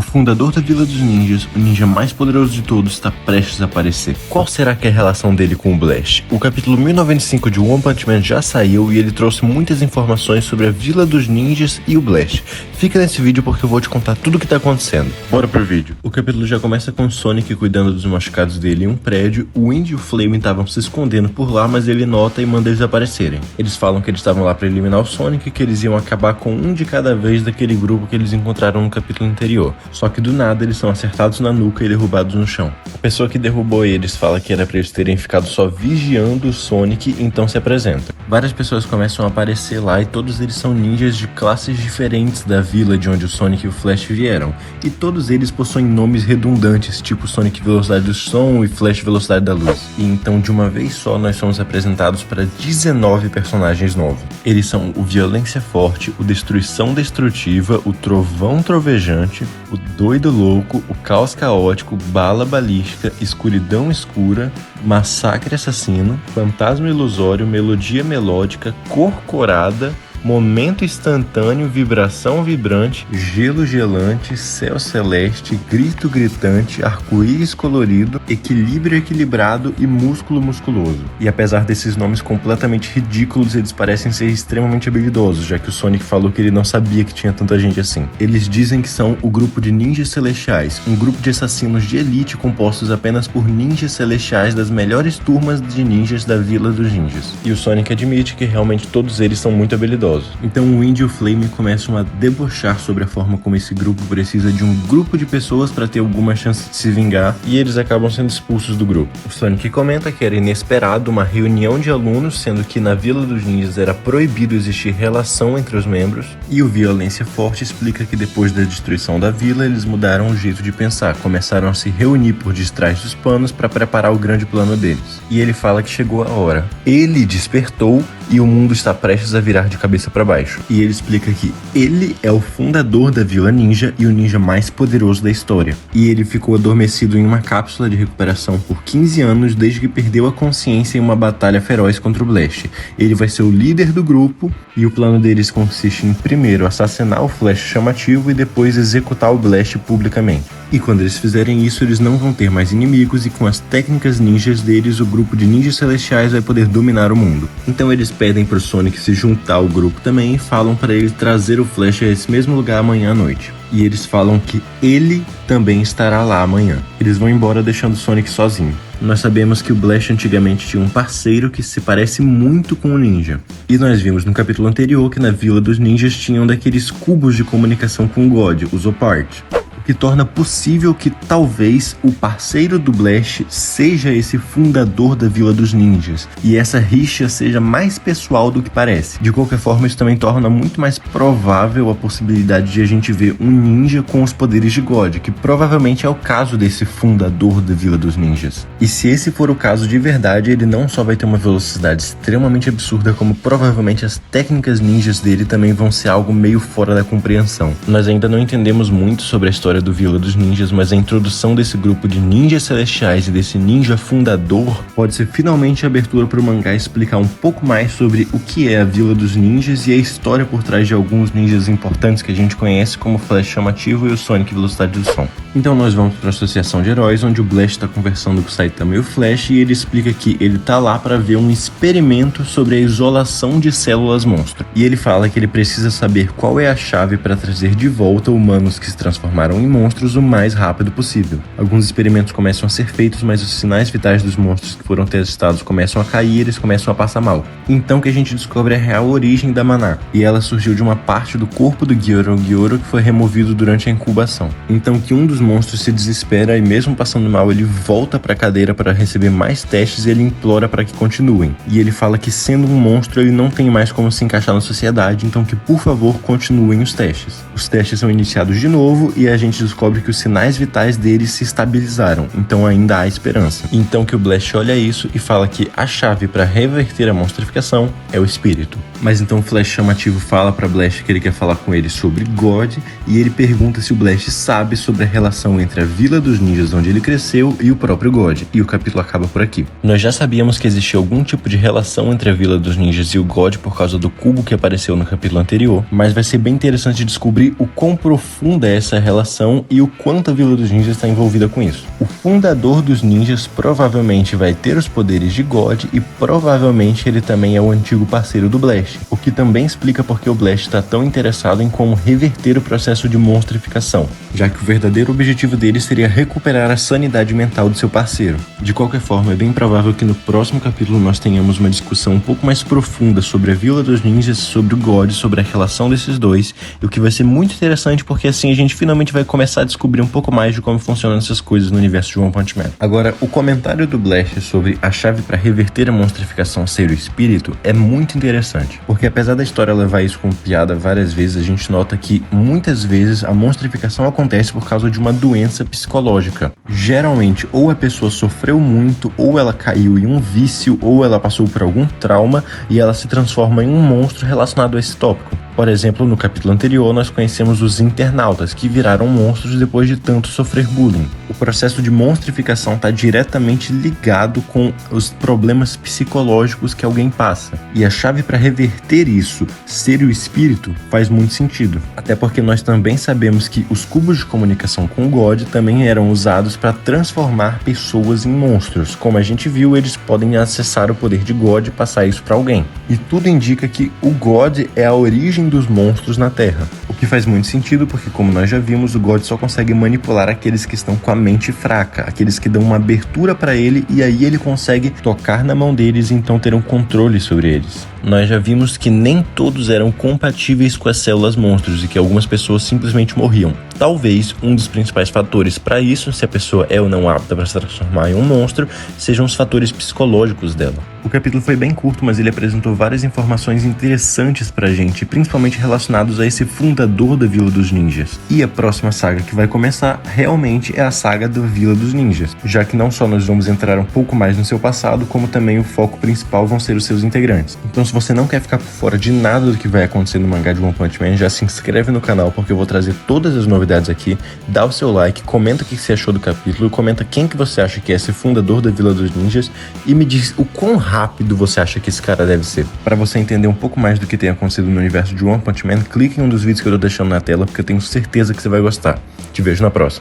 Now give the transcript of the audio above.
fundador da Vila dos Ninjas, o ninja mais poderoso de todos, está prestes a aparecer. Qual será que é a relação dele com o Blast? O capítulo 1095 de One Punch Man já saiu e ele trouxe muitas informações sobre a Vila dos Ninjas e o Blast. Fica nesse vídeo porque eu vou te contar tudo o que tá acontecendo. Bora pro vídeo. O capítulo já começa com o Sonic cuidando dos machucados dele em um prédio. O Indy e o Flame estavam se escondendo por lá, mas ele nota e manda eles aparecerem. Eles falam que eles estavam lá para eliminar o Sonic e que eles iam acabar com um de cada vez daquele grupo que eles encontraram no capítulo anterior. Só que do nada eles são acertados na nuca e derrubados no chão. A pessoa que derrubou eles fala que era para eles terem ficado só vigiando o Sonic, então se apresenta. Várias pessoas começam a aparecer lá e todos eles são ninjas de classes diferentes da vila de onde o Sonic e o Flash vieram. E todos eles possuem nomes redundantes, tipo Sonic Velocidade do Som e Flash Velocidade da Luz. E então de uma vez só nós somos apresentados para 19 personagens novos. Eles são o Violência Forte, o Destruição Destrutiva, o Trovão Trovejante, o Doido Louco, o Caos Caótico, Bala Balística, Escuridão Escura, Massacre Assassino, Fantasma Ilusório, Melodia Melódica, Corcorada, Momento Instantâneo, Vibração Vibrante, Gelo Gelante, Céu Celeste, Grito Gritante, Arco-Íris Colorido, Equilíbrio Equilibrado e Músculo Musculoso. E apesar desses nomes completamente ridículos, eles parecem ser extremamente habilidosos, já que o Sonic falou que ele não sabia que tinha tanta gente assim. Eles dizem que são o grupo de Ninjas Celestiais, um grupo de assassinos de elite compostos apenas por ninjas celestiais das melhores turmas de ninjas da Vila dos Ninjas. E o Sonic admite que realmente todos eles são muito habilidosos. Então o Indy e o Flame começam a debochar sobre a forma como esse grupo precisa de um grupo de pessoas para ter alguma chance de se vingar, e eles acabam sendo expulsos do grupo. O Sonic comenta que era inesperado uma reunião de alunos, sendo que na Vila dos Ninjas era proibido existir relação entre os membros, e o Violência Forte explica que depois da destruição da vila eles mudaram o jeito de pensar, começaram a se reunir por detrás dos panos para preparar o grande plano deles. E ele fala que chegou a hora. Ele despertou e o mundo está prestes a virar de cabeça para baixo. E ele explica que ele é o fundador da Vila Ninja e o ninja mais poderoso da história. E ele ficou adormecido em uma cápsula de recuperação por 15 anos desde que perdeu a consciência em uma batalha feroz contra o Blast. Ele vai ser o líder do grupo e o plano deles consiste em primeiro assassinar o Flash chamativo e depois executar o Blast publicamente. E quando eles fizerem isso, eles não vão ter mais inimigos e com as técnicas ninjas deles, o grupo de ninjas celestiais vai poder dominar o mundo. Então eles pedem pro Sonic se juntar ao grupo também e falam para ele trazer o Flash a esse mesmo lugar amanhã à noite. E eles falam que ele também estará lá amanhã. Eles vão embora deixando o Sonic sozinho. Nós sabemos que o Blast antigamente tinha um parceiro que se parece muito com o Ninja. E nós vimos no capítulo anterior que na Vila dos Ninjas tinham daqueles cubos de comunicação com o God, o Zopart. Que torna possível que talvez o parceiro do Blast seja esse fundador da Vila dos Ninjas, e essa rixa seja mais pessoal do que parece. De qualquer forma, isso também torna muito mais provável a possibilidade de a gente ver um ninja com os poderes de God, que provavelmente é o caso desse fundador da Vila dos Ninjas. E se esse for o caso de verdade, ele não só vai ter uma velocidade extremamente absurda, como provavelmente as técnicas ninjas dele também vão ser algo meio fora da compreensão. Nós ainda não entendemos muito sobre a história do Vila dos Ninjas, mas a introdução desse grupo de ninjas celestiais e desse ninja fundador pode ser finalmente a abertura para o mangá explicar um pouco mais sobre o que é a Vila dos Ninjas e a história por trás de alguns ninjas importantes que a gente conhece, como o Flash Chamativo e o Sonic Velocidade do Som. Então nós vamos para a Associação de Heróis, onde o Blast está conversando com o Saitama e o Flash, e ele explica que ele tá lá para ver um experimento sobre a isolação de células monstro. E ele fala que ele precisa saber qual é a chave para trazer de volta humanos que se transformaram em monstros o mais rápido possível. Alguns experimentos começam a ser feitos, mas os sinais vitais dos monstros que foram testados começam a cair e eles começam a passar mal. Então que a gente descobre a real origem da Maná, e ela surgiu de uma parte do corpo do Gyoro que foi removido durante a incubação. Então que um dos monstros se desespera e mesmo passando mal ele volta para a cadeira para receber mais testes e ele implora para que continuem. E ele fala que sendo um monstro ele não tem mais como se encaixar na sociedade, então que por favor continuem os testes. Os testes são iniciados de novo e a gente descobre que os sinais vitais deles se estabilizaram, então ainda há esperança. Então que o Blast olha isso e fala que a chave para reverter a monstrificação é o espírito. Mas então o Flash Chamativo fala para Blast que ele quer falar com ele sobre God, e ele pergunta se o Blast sabe sobre a relação relação entre a Vila dos Ninjas onde ele cresceu e o próprio God, e o capítulo acaba por aqui. Nós já sabíamos que existia algum tipo de relação entre a Vila dos Ninjas e o God por causa do cubo que apareceu no capítulo anterior, mas vai ser bem interessante descobrir o quão profunda é essa relação e o quanto a Vila dos Ninjas está envolvida com isso. O fundador dos ninjas provavelmente vai ter os poderes de God e provavelmente ele também é o antigo parceiro do Blast, o que também explica porque o Blast está tão interessado em como reverter o processo de monstrificação, já que o verdadeiro objetivo dele seria recuperar a sanidade mental do seu parceiro. De qualquer forma, é bem provável que no próximo capítulo nós tenhamos uma discussão um pouco mais profunda sobre a Vila dos Ninjas, sobre o God, sobre a relação desses dois, e o que vai ser muito interessante porque assim a gente finalmente vai começar a descobrir um pouco mais de como funcionam essas coisas no universo de One Punch Man. Agora, o comentário do Blast sobre a chave para reverter a monstrificação ser o espírito é muito interessante, porque apesar da história levar isso como piada várias vezes, a gente nota que muitas vezes a monstrificação acontece por causa de uma doença psicológica. Geralmente, ou a pessoa sofreu muito, ou ela caiu em um vício, ou ela passou por algum trauma e ela se transforma em um monstro relacionado a esse tópico. Por exemplo, no capítulo anterior, nós conhecemos os internautas, que viraram monstros depois de tanto sofrer bullying. O processo de monstrificação está diretamente ligado com os problemas psicológicos que alguém passa. E a chave para reverter isso, ser o espírito, faz muito sentido. Até porque nós também sabemos que os cubos de comunicação com o God também eram usados para transformar pessoas em monstros. Como a gente viu, eles podem acessar o poder de God e passar isso para alguém. E tudo indica que o God é a origem dos monstros na Terra. O que faz muito sentido porque, como nós já vimos, o God só consegue manipular aqueles que estão com a mente fraca, aqueles que dão uma abertura para ele e aí ele consegue tocar na mão deles e então ter um controle sobre eles. Nós já vimos que nem todos eram compatíveis com as células monstros e que algumas pessoas simplesmente morriam. Talvez um dos principais fatores para isso, se a pessoa é ou não apta para se transformar em um monstro, sejam os fatores psicológicos dela. O capítulo foi bem curto, mas ele apresentou várias informações interessantes pra gente, principalmente relacionados a esse fundador da Vila dos Ninjas. E a próxima saga que vai começar realmente é a saga da Vila dos Ninjas, já que não só nós vamos entrar um pouco mais no seu passado, como também o foco principal vão ser os seus integrantes. Então, se você não quer ficar por fora de nada do que vai acontecer no mangá de One Punch Man, já se inscreve no canal porque eu vou trazer todas as novidades aqui, dá o seu like, comenta o que você achou do capítulo, comenta quem que você acha que é esse fundador da Vila dos Ninjas e me diz o quão rápido você acha que esse cara deve ser. Para você entender um pouco mais do que tem acontecido no universo de One Punch Man, clique em um dos vídeos que eu tô deixando na tela porque eu tenho certeza que você vai gostar. Te vejo na próxima.